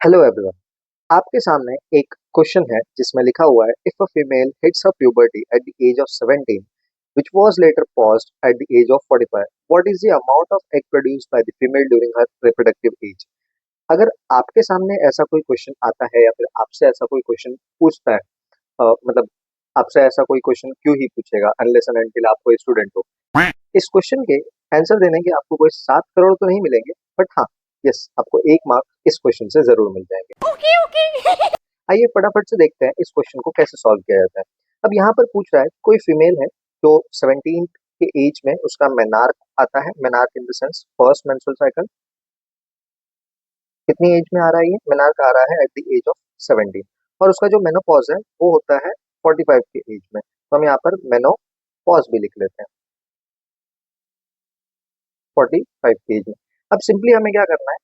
Hello everyone. आपके सामने एक क्वेश्चन है जिसमें लिखा हुआ है if a female hits her puberty at the age of 17 which was later paused at the age of 45 what is the amount of egg produced by the female during her reproductive age। अगर आपके सामने ऐसा कोई question आता है या फिर आपसे ऐसा कोई क्वेश्चन पूछता है मतलब आपसे ऐसा कोई क्वेश्चन क्यों ही पूछेगा अनलेस एंड अनटिल आप कोई स्टूडेंट हो। इस क्वेश्चन के आंसर देने के आपको कोई 7 करोड़ तो नहीं मिलेंगे, बट हाँ, यस, आपको 1 मार्क इस क्वेश्चन से जरूर मिल जाएंगे। Okay okay. आइए फटाफट से देखते हैं इस क्वेश्चन को कैसे सॉल्व किया जाता है। अब यहाँ पर पूछ रहा है कोई फीमेल है जो 17 के एज में उसका मेनार्क आता है। Menarche in the sense first menstrual cycle. कितनी एज में आ रहा है? ये मेनार्क आ रहा है एट द एज ऑफ 17 और उसका जो मेनोपॉज है वो होता है 45 के एज में। तो हम यहाँ पर मेनोपॉज भी लिख लेते हैं 45 के एज में। अब सिंपली हमें क्या करना है,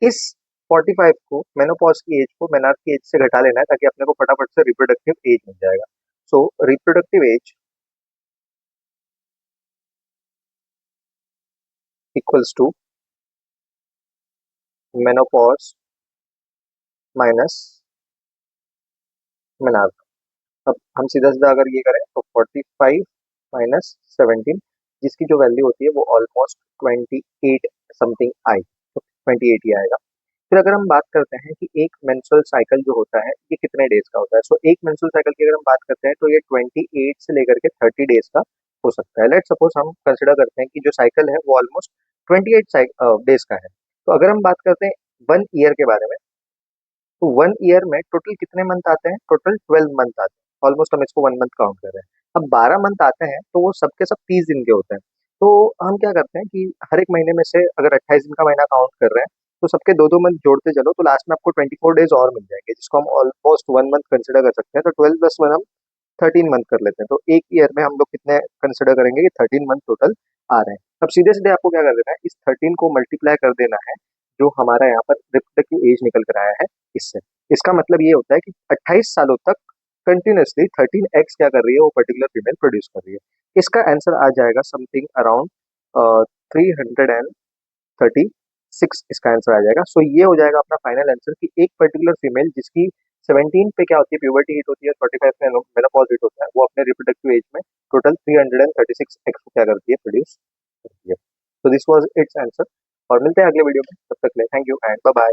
इस 45 को मेनोपॉज की एज को मेनार्क की एज से घटा लेना है ताकि अपने को फटाफट से रिप्रोडक्टिव एज मिल जाएगा। So reproductive age equals to menopause minus menarche. अब हम सीधा सीधा अगर ये करें तो 45 माइनस 17 जिसकी जो वैल्यू होती है वो ऑलमोस्ट 28 समथिंग आई, तो 28 ही आएगा। फिर अगर हम बात करते हैं कि एक मेंस्ट्रुअल साइकिल जो होता है ये कितने डेज का होता है, सो एक मेंस्ट्रुअल साइकिल की अगर हम बात करते हैं तो ये 28 से लेकर के 30 डेज का हो सकता है। लेट सपोज हम कंसिडर करते हैं कि जो साइकिल है वो ऑलमोस्ट 28 डेज का है। तो अगर हम बात करते हैं 1 ईयर के बारे में, तो 1 ईयर में टोटल कितने मंथ आते हैं? टोटल 12 मंथ आते हैं। ऑलमोस्ट हम इसको 1 मंथ काउंट कर रहे हैं। अब 12 मंथ आते हैं तो वो सबके सब 30 दिन के होते हैं। तो हम क्या करते हैं कि हर एक महीने में से अगर 28 दिन का महीना काउंट कर रहे हैं तो सबके दो दो मंथ जोड़ते चलो तो लास्ट में आपको 24 डेज और मिल जाएंगे, जिसको हम ऑलमोस्ट 1 मंथ कंसिडर कर सकते हैं। तो 12 + 1 हम 13 मंथ कर लेते हैं। तो 1 ईयर में हम लोग कितने कंसिडर करेंगे कि 13 मंथ टोटल आ रहे हैं। अब सीधे सीधे आपको क्या कर देना है, इस 13 को मल्टीप्लाई कर देना है जो हमारा यहाँ पर रिप्रोडक्टिव एज निकल कर आया है इससे। इसका मतलब ये होता है कि 28 सालों तक कंटिन्यूसली 13 एक्स क्या कर रही है, वो पर्टिकुलर फीमेल प्रोड्यूस कर रही है। इसका आंसर आ जाएगा समथिंग अराउंड 336। इसका आंसर आ जाएगा। सो ये हो जाएगा अपना फाइनल आंसर कि एक पर्टिकुलर फीमेल जिसकी 17 पे क्या होती है, प्यूबर्टी हिट होती है, 45 में मेनोपॉज हिट होता है, वो अपने रिप्रोडक्टिव एज में टोटल 336 एक्स को क्या करती है, प्रोड्यूस करती है। तो दिस वाज इट्स आंसर। और मिलते हैं अगले वीडियो में, तब तक के लिए thank you and bye bye.